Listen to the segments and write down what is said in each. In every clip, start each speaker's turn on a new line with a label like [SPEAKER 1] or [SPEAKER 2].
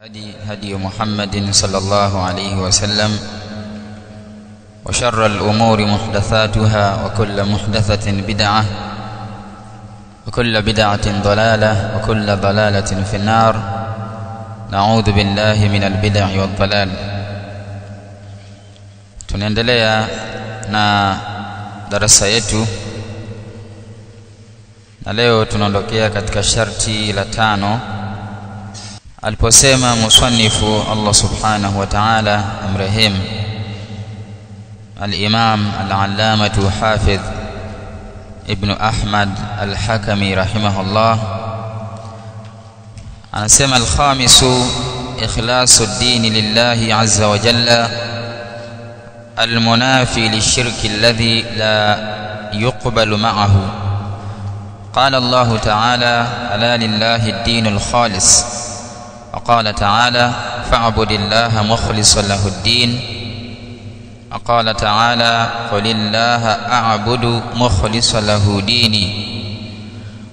[SPEAKER 1] هدي محمد صلى الله عليه وسلم وشر الأمور محدثاتها وكل محدثة بدعة وكل بدعة ضلالة وكل ضلالة في النار. نعوذ بالله من البدع والضلال. Tunaendelea na darasa yetu na leo tunaondokea katika sharti la 5 aliposema musanifu Allah subhanahu wa ta'ala amrahim al-imam al-allamatu hafidh ibn Ahmad al-Hakami rahimahullah anasema al-khamisu ikhlasu ad-din lillahi azza wa jalla al-munafi lish-shirki alladhi la yuqbalu ma'ahu. قال الله تعالى ألا لله الدين الخالص وقال تعالى فاعبد الله مخلصا له الدين وقال تعالى قل الله أعبد مخلصا له ديني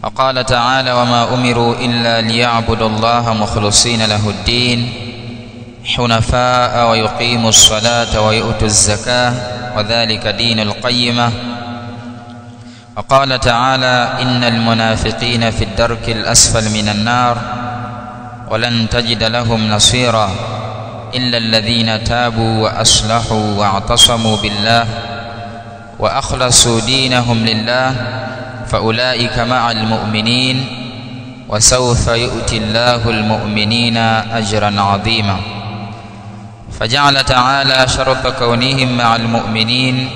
[SPEAKER 1] وقال تعالى وما أمروا إلا ليعبدوا الله مخلصين له الدين حنفاء ويقيموا الصلاة ويؤتوا الزكاة وذلك دين القيمة وقال تعالى إن المنافقين في الدرك الأسفل من النار ولن تجد لهم نصيرا إلا الذين تابوا وأصلحوا واعتصموا بالله وأخلصوا دينهم لله فأولئك مع المؤمنين وسوف يؤتي الله المؤمنين أجرا عظيما. فجعل تعالى شرط كونهم مع المؤمنين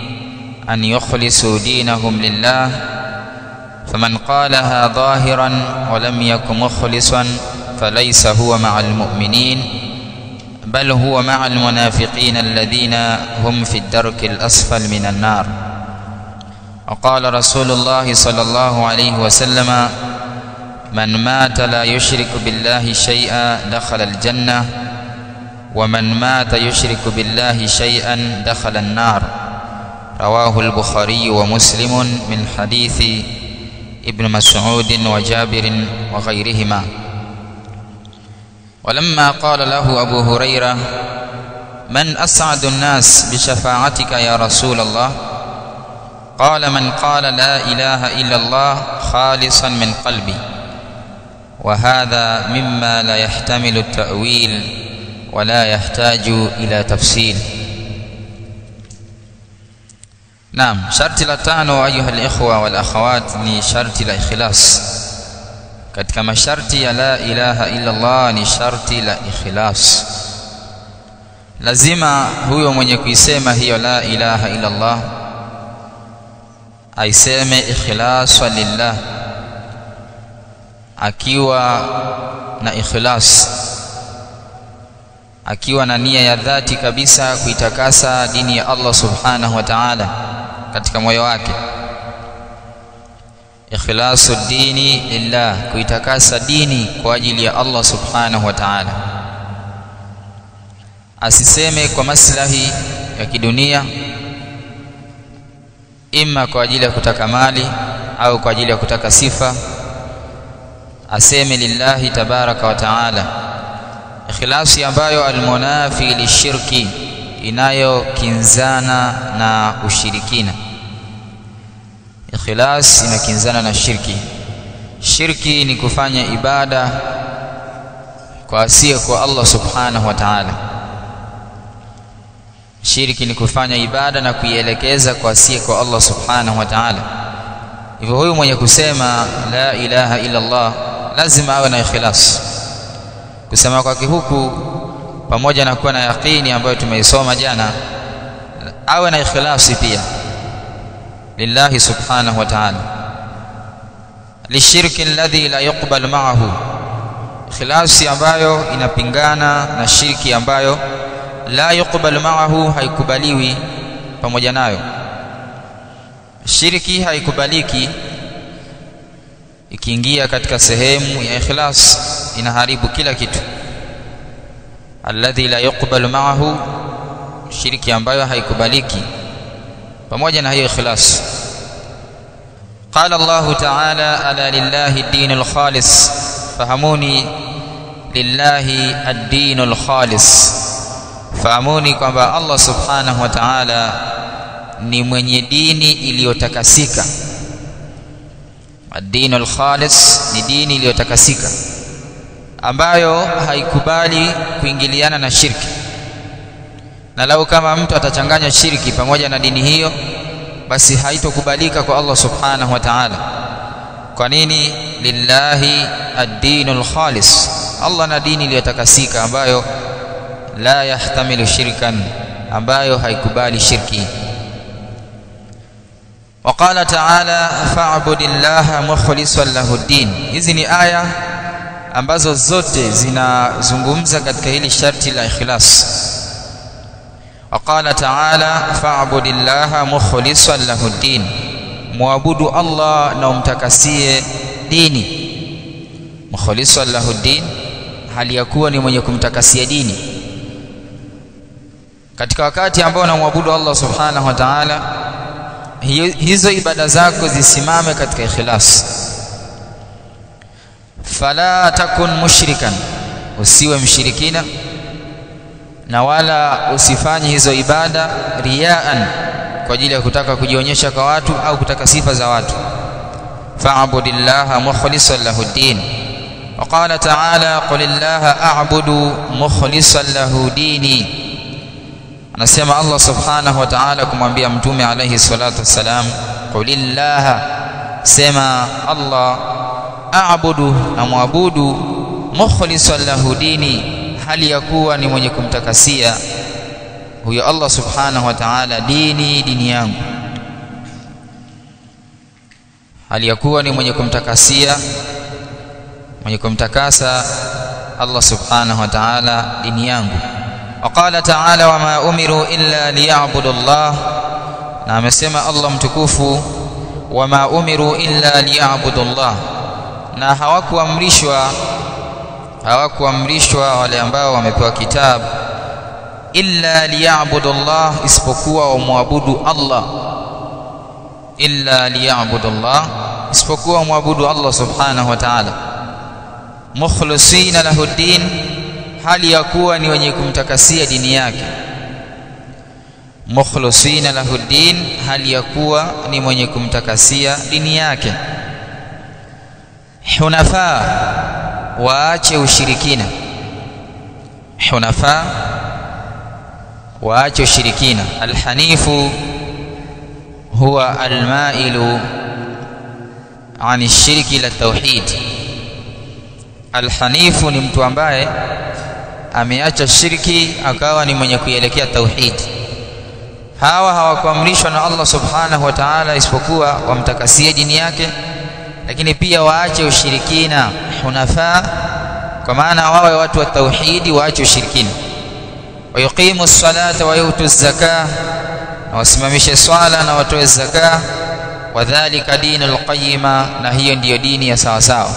[SPEAKER 1] أن يخلصوا دينهم لله فمن قالها ظاهرا ولم يكن مخلصا فليس هو مع المؤمنين بل هو مع المنافقين الذين هم في الدرك الأسفل من النار. وقال رسول الله صلى الله عليه وسلم من مات لا يشرك بالله شيئا دخل الجنة ومن مات يشرك بالله شيئا دخل النار. رواه البخاري ومسلم من حديث ابن مسعود وجابر وغيرهما. ولما قال له أبو هريرة من أسعد الناس بشفاعتك يا رسول الله قال من قال لا إله إلا الله خالصا من قلبي وهذا مما لا يحتمل التأويل ولا يحتاج إلى تفصيل. نعم شرط la 5 أيها الإخوة والأخوات ni sharti la ikhlas. Katika masharti ya la ilaha illa Allah ni sharti la ikhlas. Lazima huyo mwenye kuisema hiyo la ilaha illa Allah aiseme ikhlas lillah, akiwa na ikhlas, akiwa na nia ya dhati kabisa kuitakasa dini ya Allah subhanahu wa ta'ala katika moyo wake. Ikhlasu dini lillah, kuitakasa dini kwa ajili ya Allah subhanahu wa ta'ala. Asiseme kwa maslahi ya kidunia, ima kwa ajili ya kutaka mali au kwa ajili ya kutaka sifa. Aseme lillahi tabaraka wa ta'ala, ikhlasi ambayo almunafi lishirki, inayokinzana na ushirikina. Ikhlas inakinzana na shirki. Shirki ni kufanya ibada kwa asiye kwa Allah subhanahu wa ta'ala. Shirki ni kufanya ibada na kuielekeza kwa asiye kwa Allah subhanahu wa ta'ala. Hivyo huyu mwenye kusema la ilaha illa Allah lazima awe na ikhlas. Kusema kwake huku pamoja na kuwa na yaqini ambayo tumeisoma jana, awe na ikhlasi pia lillahi subhanahu wa ta'ala. Lishirki alladhi la yuqbal ma'ahu, ikhlasi ambayo inapingana na shirki ambayo la yuqbal ma'ahu, haikubaliwi pamoja nayo. Shirki haikubaliki, ikiingia katika sehemu ya ikhlas inaharibu kila kitu. Alladhi la yuqbal ma'ahu, shirki ambayo haikubaliki pamoja na hiyo ikhlas. Qala Allah ta'ala ala lillahi ad-din al-khalis, fahamuni lillahi ad-dinul khalis, fahamuni kwamba Allah subhanahu wa ta'ala ni mwenye dini iliyotakasika. Ad-dinul khalis ni dini iliyotakasika ambayo haikubali kuingiliana na shirki. Na lau kama mtu atachanganya shirki pamoja na dini hiyo, basi haitokubalika kwa Allah subhanahu wa ta'ala. Kwa nini? Lillahi ad-dinul khalis, Allah na dini iliyotakasika ambayo la yahtamilu shirkan, ambayo haikubali shirki. Waqala ta'ala fa'budillaha mukhlishan lahu ad-din. Hizi ni aya ambazo zote zinazungumza katika hili sharti la ikhlas. Waqala ta'ala fa'budillaha mukhlishan lahu ad-din, muabudu Allah na umtakasie dini. Mukhlishan lahu ad-din, hali ya kuwa ni mwenye kumtakasia dini. Katika wakati ambao unamwabudu Allah subhanahu wa ta'ala, hizo ibada zako zisimame katika ikhlas. Fala takun mushrikan, usiwe mshirikina, na wala usifanye hizo ibada riyaan, kwa ajili ya kutaka kujionyesha kwa watu au kutaka sifa za watu. Fa'budillaha mukhlishan lahu ad-din. Waqala ta'ala qulillaha a'budu mukhlishan lahu dini. Anasema Allah subhanahu wa ta'ala kumwambia mtume alayhi salatu wassalam, qulillaha, sema Allah, a'budu, na muabudu, mukhlishan lahu dini, hali ya kuwa ni mwenye kumtakasia huyo Allah subhanahu wa ta'ala dini yangu. Hali ya kuwa ni mwenye kumtakasia, mwenye kumtakasa Allah subhanahu wa ta'ala dini yangu. Waqala ta'ala wama umiru illa liya'budu Allah, na amesema Allah mtukufu, wama umiru illa liya'budu Allah, na hawakuamrishwa wale ambao wamepewa kitabu illa liya'budu Allah, isipokuwa wamwabudu Allah. Illa liya'budu Allah, isipokuwa wamwabudu Allah subhanahu wa ta'ala. Mukhlisina lahu ad-din, hali ya kuwa ni wenye kumtakasia dini yake. Mukhlisina lahu ad-din, hali ya kuwa ni mwenye kumtakasia dini yake. Hunafa, waache ushirikina. Hunafa, waache ushirikina. Alhanifu huwa almailu ani shirki la tauhid. Alhanifu ni mtu ambaye ameacha shirki akawa ni mwenye kuelekea tauhid. Hawa hawakuamrishwa na Allah subhanahu wa ta'ala isipokuwa wamtakasie dini yake, lakini pia waache ushirikina. Hunafa kwa maana wawe watu wa tauhidi, waache ushirikina. Wayuqimu as-salata wa yutu az-zakah, na wasimamishe swala na watoe zakah. Wadhālika dinul qayyima, na hiyo ndiyo dini ya sawa sawa.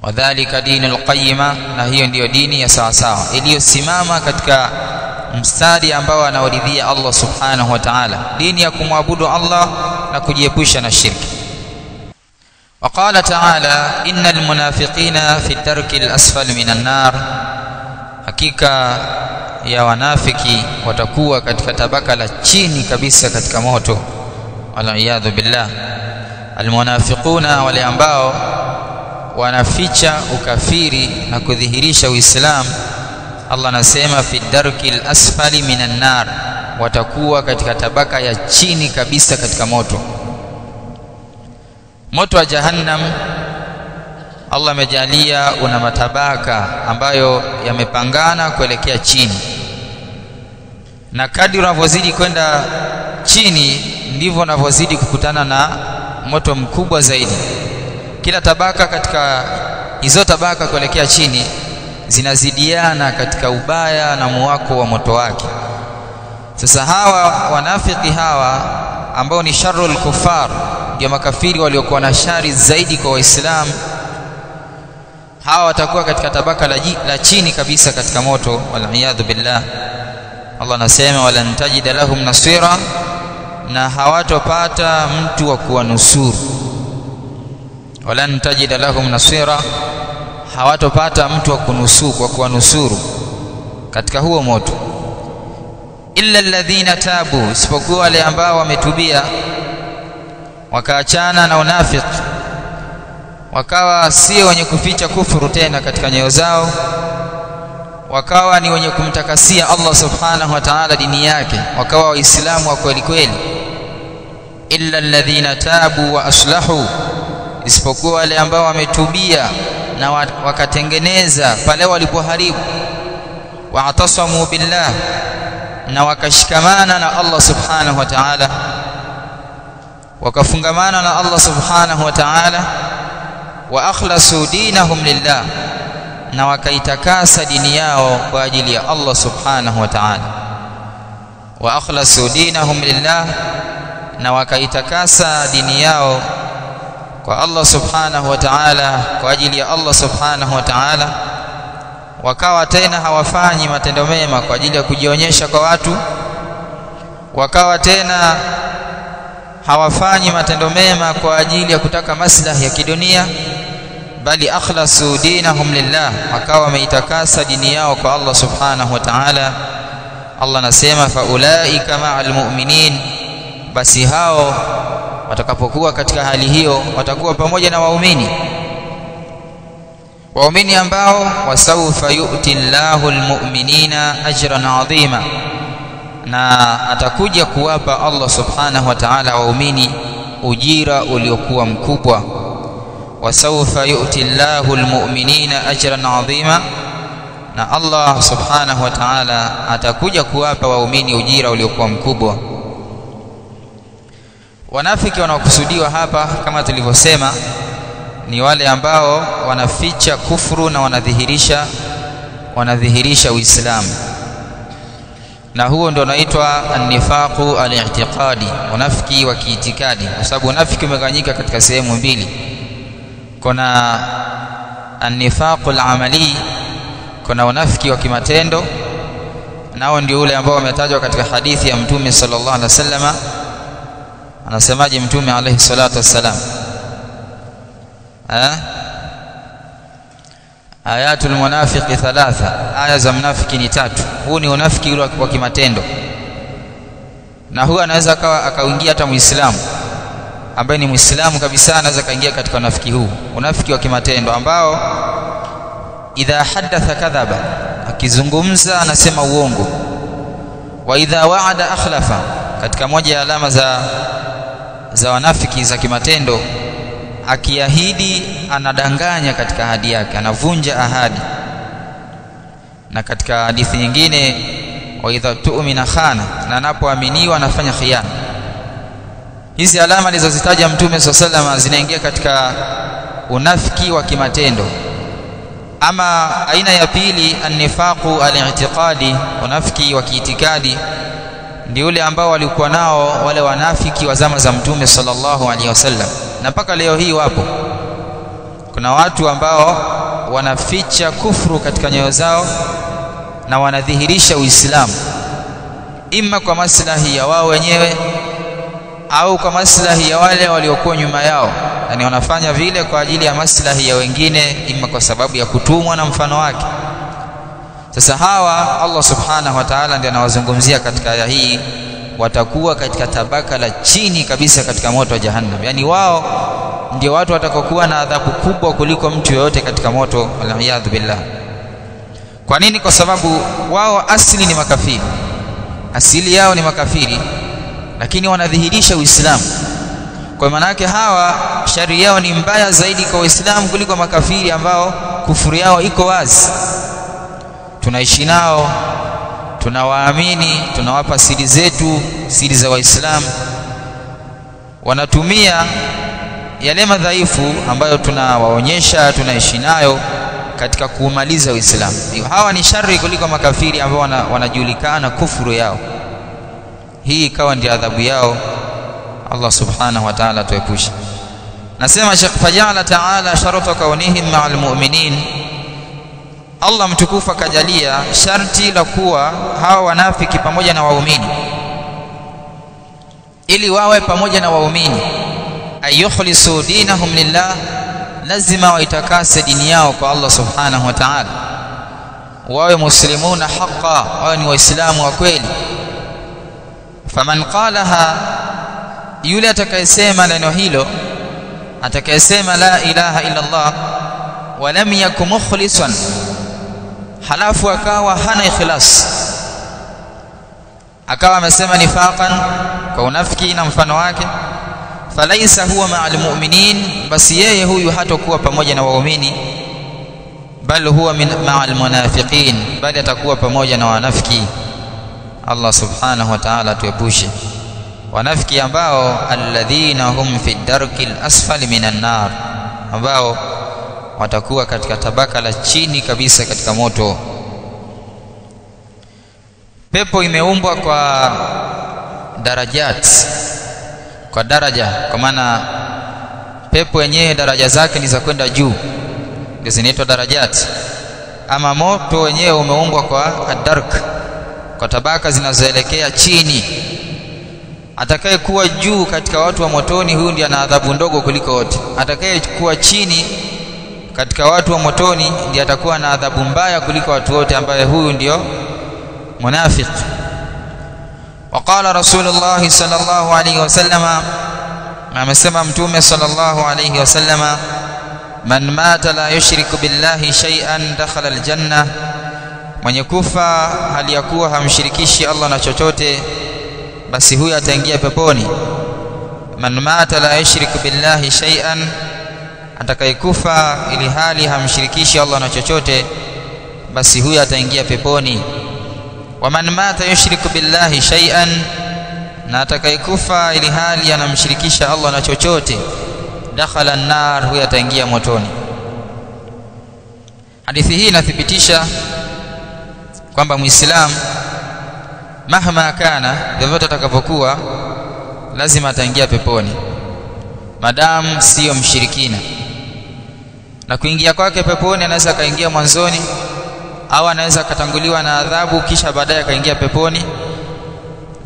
[SPEAKER 1] Wadhālika dinul qayyima, na hiyo ndiyo dini ya sawa sawa iliyosimama katika mstari ambao anaoridhia Allah subhanahu wa ta'ala, dini ya kumwabudu Allah na kujiepusha na shirki. Waqala ta'ala innal munafiqina fi ad-darki al-asfali minan nar, hakika ya wanafiki watakuwa katika tabaka la chini kabisa katika moto. Wal iyadhu billah. Almunafiquna, wale ambao wanaficha ukafiri na kudhihirisha Uislamu, Allah anasema fi ad-darki al-asfali minan nar, watakuwa katika tabaka ya chini kabisa katika moto. Moto wa Jahannam Allah amejalia una matabaka ambayo yamepangana kuelekea chini, na kadri unavyozidi kwenda chini ndivyo unavyozidi kukutana na moto mkubwa zaidi. Kila tabaka katika hizo tabaka kuelekea chini zinazidiana katika ubaya na muwako wa moto wake. Sasa hawa wanafiki hawa ambao ni sharrul kufar, ndio makafiri waliokuwa na shari zaidi kwa Waislamu, hawa watakuwa katika tabaka la chini kabisa katika moto. Wal iyadhu billah. Allah anasema walan tajida lahum nasira, na hawatopata mtu wa kuwanusuru. Walan tajida lahum nasira, hawatopata mtu wa kuwanusuru katika huo moto. Illa alladhina tabu, isipokuwa wale ambao wametubia wakaachana na unafiki, wakawa sio wenye kuficha kufuru tena katika nyoyo zao, wakawa ni wenye kumtakasia Allah subhanahu wa ta'ala dini yake, wakawa waislamu wa kweli kweli. Illa alladhina tabu wa aslahu, isipokuwa wale ambao wametubia na wakatengeneza pale walipoharibu, wa atasamu billah, na wakashikamana na Allah subhanahu wa ta'ala, wakafungamana na Allah subhanahu wa ta'ala, wa akhlasu dinahum lillah, na wakaitakasa dini yao kwa ajili ya Allah subhanahu wa ta'ala. Wa akhlasu dinahum lillah, na wakaitakasa dini yao kwa Allah subhanahu wa ta'ala, kwa ajili ya Allah subhanahu wa ta'ala. Wakawa tena hawafanyi matendo mema kwa ajili ya kujionyesha kwa watu, wakawa tena hawafanyi matendo mema kwa ajili ya kutaka maslahi ya kidunia, bali akhlasu dinahum lillah, wakawa wameitakasa dini yao kwa Allah subhanahu wa ta'ala. Allah anasema faulaika ma'al mu'minin, basi hao watakapokuwa katika hali hiyo watakuwa pamoja na waumini ambao wasawfa yu'ti Allahu almu'minina ajran 'azima, na atakuja kuwapa Allah subhanahu wa ta'ala waumini ujira uliokuwa mkubwa. Wasawfa yu'ti Allahu almu'minina ajran 'azima, na Allah subhanahu wa ta'ala atakuja kuwapa waumini ujira uliokuwa mkubwa. Wanafiki wanaokusudiwa hapa kama tulivyosema ni wale ambao wanaficha kufuru na wanadhihirisha Uislamu, na huo ndio unaitwa an-nifaqu al-i'tiqadi, unafiki wa kiitikadi, kwa sababu unafiki umegawanyika katika sehemu mbili. Kuna an-nifaqu al-amali, kuna unafiki wa kimatendo, nao ndio ule ambao umetajwa katika hadithi ya Mtume sallallahu alaihi wasallam. Anasemaje Mtume alayhi salatu wassalam? Ayatul munafiqi thalatha, aya za mnafiki ni tatu. Huu ni unafiki ule wa kimatendo, na huwa anaweza akaingia hata Muislamu ambaye ni Muislamu kabisa, anaweza kaingia katika unafiki huu, unafiki wa kimatendo ambao idha hadatha kadhaba, akizungumza anasema uongo, wa idha wa'ada akhlafa. Katika moja ya alama za wanafiki za kimatendo, akiahidi anadanganya katika ahadi yake, anavunja ahadi. Na katika hadithi nyingine, wa idha tu'mina khana, na anapoaminiwa anafanya khiana. Hizi alama alizozitaja Mtume sallallahu alaihi wasallam zinaingia katika unafiki wa kimatendo. Ama aina ya pili, an-nifaqu al-i'tiqadi, unafiki wa kiitikadi, ndio ule ambao walikuwa nao wale wanafiki wa zama za Mtume sallallahu alaihi wasallam, na mpaka leo hii wapo. Kuna watu ambao wanaficha kufuru katika nyoyo zao na wanadhihirisha Uislamu, imma kwa maslahi ya wao wenyewe au kwa maslahi ya wale waliokuwa nyuma yao. Yani wanafanya vile kwa ajili ya maslahi ya wengine, imma kwa sababu ya kutumwa na mfano wake. Sasa hawa Allah subhanahu wa ta'ala ndiye anawazungumzia katika aya hii, watakuwa katika tabaka la chini kabisa katika moto wa Jahannam. Yani wao ndio watu watakokuwa na adhabu kubwa kuliko mtu yoyote katika moto, waliyadhu billah. Kwa nini? Kwa sababu wao asili ni makafiri, asili yao ni makafiri, lakini wanadhihirisha Uislamu. Kwa maana yake hawa shari yao ni mbaya zaidi kwa Uislamu kuliko makafiri ambao kufuru yao iko wazi. Tunaishi nao, tunawaamini, tunawapa siri zetu, siri za Waislamu. Wanatumia yale madhaifu ambayo tunawaonyesha, tunaishi nayo katika kuumaliza Uislamu. Hawa ni shari kuliko makafiri ambao wanajulikana kufuru yao. Hii ikawa ndio adhabu yao. Allah subhanahu wa ta'ala tuepushe. Nasema Sheikh Fajala ta'ala sharata kaunihim ma'al mu'minin, Allah mtukufu akajalia sharti la kuwa hawa wanafiki pamoja na waumini, ili wawe pamoja na waumini, ayukhlisu dinahum lillah, lazima waitakase dini yao kwa Allah subhanahu wa ta'ala, wawe muslimuna haqqan, wawe ni waislamu wa kweli. Faman qalaha, yule atakayesema neno hilo, atakayesema la ilaha illa Allah wa lam yakun mukhlisan, halafu akawa hana ikhlas, akawa amesema nifaqan, kwa unafiki na mfano wake, falaisa huwa ma'al mu'minin, basi yeye huyu hatakuwa pamoja na waumini, bal huwa ma'al munafiqin, bali atakuwa pamoja na wanafiki. Allah subhanahu wa ta'ala tuepushe wanafiki ambao alladhina hum fi darkil asfali minan nar, ambao watakuwa katika tabaka la chini kabisa katika moto. Pepo imeumbwa kwa darajat, kwa daraja, kwa maana pepo yenyewe daraja zake ni za kwenda juu, ndio zinaitwa darajat. Ama moto wenyewe umeumbwa kwa adark, kwa tabaka zinazoelekea chini. Atakaye kuwa juu katika watu wa motoni, huyu ndiye ana adhabu ndogo kuliko wote. Atakaye kuwa chini katika watu wa motoni ndiye atakuwa na adhabu mbaya kuliko watu wote, ambaye huyu ndio munafiq. Waqala Rasulullah sallallahu alayhi wasallama, amesema Mtume sallallahu alayhi wasallama, man mata la yushriku billahi shay'an dakhala aljanna, mwenye kufa hali ya kuwa hamshirikishi Allah na chochote, basi huyu ataingia peponi. Man mata la yushriku billahi shay'an, atakayekufa ili hali hamshirikishi Allah na chochote, basi huyu ataingia peponi. Wa man mata yushriku billahi shay'an, na atakayekufa ili hali anamshirikisha Allah na chochote, dakhala an-nar, huyu ataingia motoni. Hadithi hii inathibitisha kwamba Muislamu mahma kana, vyovyote atakavyokuwa, lazima ataingia peponi madamu sio mshirikina. Na kuingia kwake peponi, anaweza kaingia mwanzoni au anaweza katanguliwa na adhabu kisha baadaye akaingia peponi.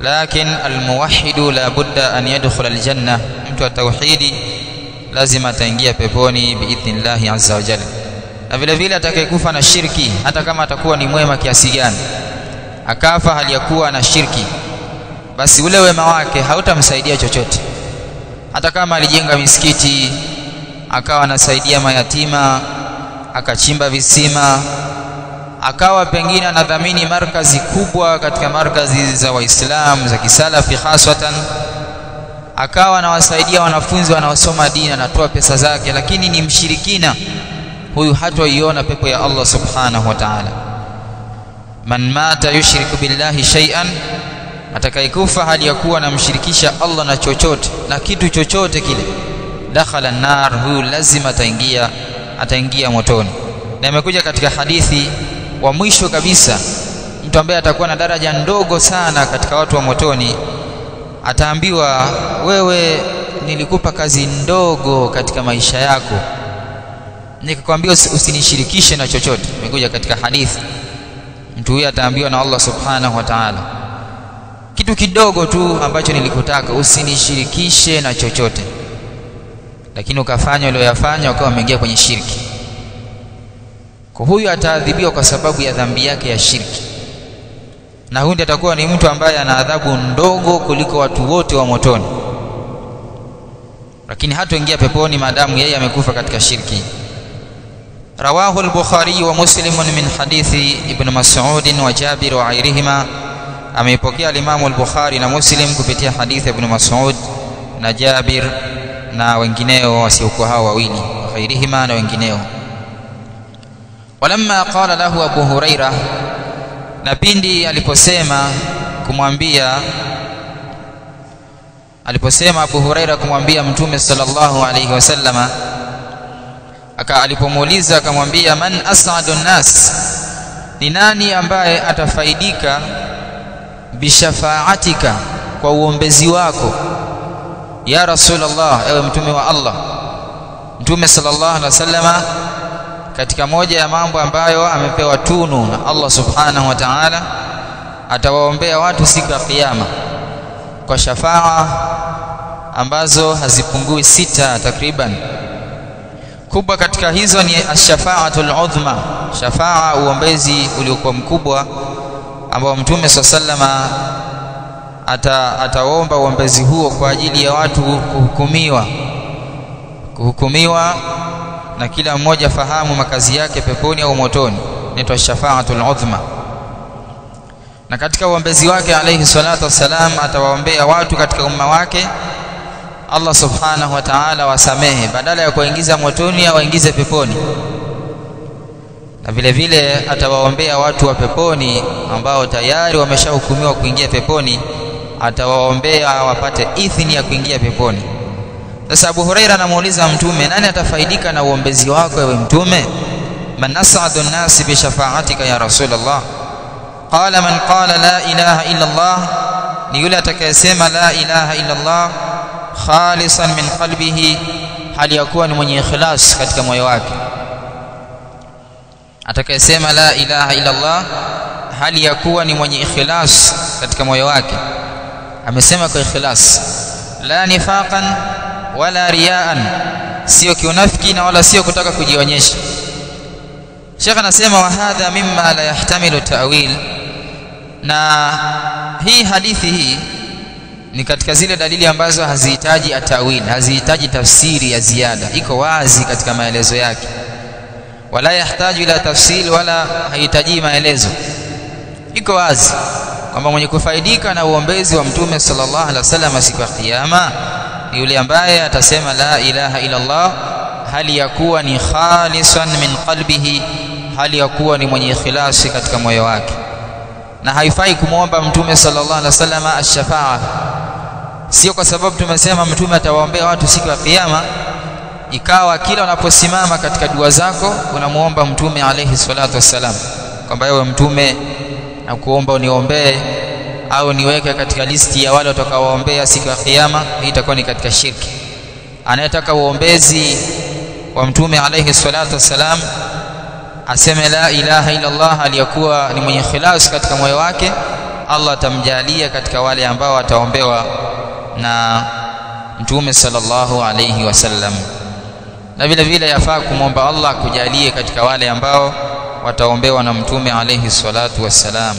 [SPEAKER 1] Lakin almuwahhidu la budda an yadkhula aljanna, mtu wa tauhidi lazima ataingia peponi biidhnillah azza wa jalla. Na vile vile atakayekufa na shirki, hata kama atakuwa ni mwema kiasi gani, akafa hali ya kuwa na shirki, basi ule wema wake hautamsaidia chochote. Hata kama alijenga misikiti, akawa anasaidia mayatima, akachimba visima, akawa pengine anadhamini markazi kubwa katika markazi za Waislamu za kisalafi haswatan, akawa anawasaidia wanafunzi wanaosoma dini, anatoa pesa zake, lakini ni mshirikina, huyu hatoiona pepo ya Allah subhanahu wa ta'ala. Man mata yushriku billahi shay'an, atakayekufa hali ya kuwa anamshirikisha Allah na chochote, na kitu chochote kile, dakhala an-nar, huyu lazima ataingia motoni. Na imekuja katika hadithi wa mwisho kabisa, mtu ambaye atakuwa na daraja ndogo sana katika watu wa motoni, ataambiwa, wewe nilikupa kazi ndogo katika maisha yako, nikakwambia usinishirikishe na chochote. Imekuja katika hadithi, mtu huyu ataambiwa na Allah subhanahu wa ta'ala, kitu kidogo tu ambacho nilikutaka, usinishirikishe na chochote, lakini ukafanya uliyofanya, ukawa umeingia kwenye shirki. Kwa huyu ataadhibiwa kwa sababu ya dhambi yake ya shirki, na huyu ndiye atakuwa ni mtu ambaye ana adhabu ndogo kuliko watu wote wa motoni, lakini hatoingia peponi maadamu yeye amekufa katika shirki. Rawahu al-Bukhari wa Muslim min hadithi Ibn Mas'ud wa Jabir wa ghayrihima, ameipokea al-Imam al-Bukhari na Muslim kupitia hadithi Ibn Mas'ud na Jabir na wengineo wasiokuwa hao wawili, wa ghayrihima na wengineo. Walamma qala lahu Abu Huraira, na pindi aliposema Abu Huraira kumwambia Mtume sallallahu alayhi wasallama, alipomuuliza akamwambia, man as'adun nas, ni nani ambaye atafaidika bishafaatika, kwa uombezi wako, ya Rasulullah, ewe mtume wa Allah. Mtume sallallahu alaihi wasallama katika moja ya mambo ambayo amepewa tunu na Allah subhanahu wa ta'ala, atawaombea watu siku ya kiyama kwa shafaa ambazo hazipungui 6 takriban. kubwa katika hizo ni ash-shafa'atul udhma, shafa'a, uombezi uliokuwa mkubwa ambao Mtume sallama ataomba uombezi huo kwa ajili ya watu kuhukumiwa na kila mmoja fahamu makazi yake peponi au motoni, inaitwa shafa'atul udhma. Na katika uombezi wake alayhi salatu wassalam atawaombea watu katika umma wake Allah subhanahu wa ta'ala wasamehe, badala ya kuingiza motoni au waingize peponi. Na vile vile atawaombea watu wa peponi ambao tayari wameshahukumiwa kuingia peponi, atawaombea wapate idhini ya kuingia peponi. Sasa Abu Huraira anamuuliza Mtume, nani atafaidika na uombezi wako ewe Mtume? Man as'adu an-nasi bi shafa'atika ya Rasulullah? Qala man qala la ilaha illa Allah, ni yule atakayesema la ilaha illa Allah khalisan min qalbihi, hali ya kuwa ni mwenye ikhlas katika moyo wake. Atakayesema la ilaha illa Allah hali ya kuwa ni mwenye ikhlas katika moyo wake, amesema kwa ikhlas, la nifaqan wala riyaan, sio kiunafiki na wala sio kutaka kujionyesha. Sheikh anasema wa hadha mimma la yahtamilu ta'wil, na hii hadithi hii ni katika zile dalili ambazo hazihitaji atawil, hazihitaji tafsiri ya ziada, iko wazi katika maelezo yake. Wala yahitaji ila tafsiri, wala haihitaji maelezo, iko wazi kwamba mwenye kufaidika na uombezi wa Mtume sallallahu alaihi wasallam siku ya kiyama ni yule ambaye atasema la ilaha illa Allah hali ya kuwa ni khalisan min qalbihi, hali ya kuwa ni mwenye ikhlasi katika moyo wake. Na haifai kumuomba Mtume sallallahu alaihi wasallam ash-shafa'a, sio kwa sababu tumesema Mtume atawaombea watu siku ya kiyama ikawa kila unaposimama katika dua zako unamuomba Mtume alayhi salatu wassalam kwamba wewe Mtume nakuomba uniombee au niweke katika listi ya wale watakaoombea siku ya kiyama. Hii itakuwa ni katika shirki. Anayetaka uombezi wa Mtume alayhi salatu wassalam aseme la ilaha illa Allah aliyakuwa ni mwenye ikhlas katika moyo wake, Allah atamjalia katika wale ambao wataombewa na Mtume sallallahu alayhi wasallam. Na vile vile yafaa kumwomba Allah kujalie katika wale ambao wataombewa na Mtume alayhi salatu wassalam.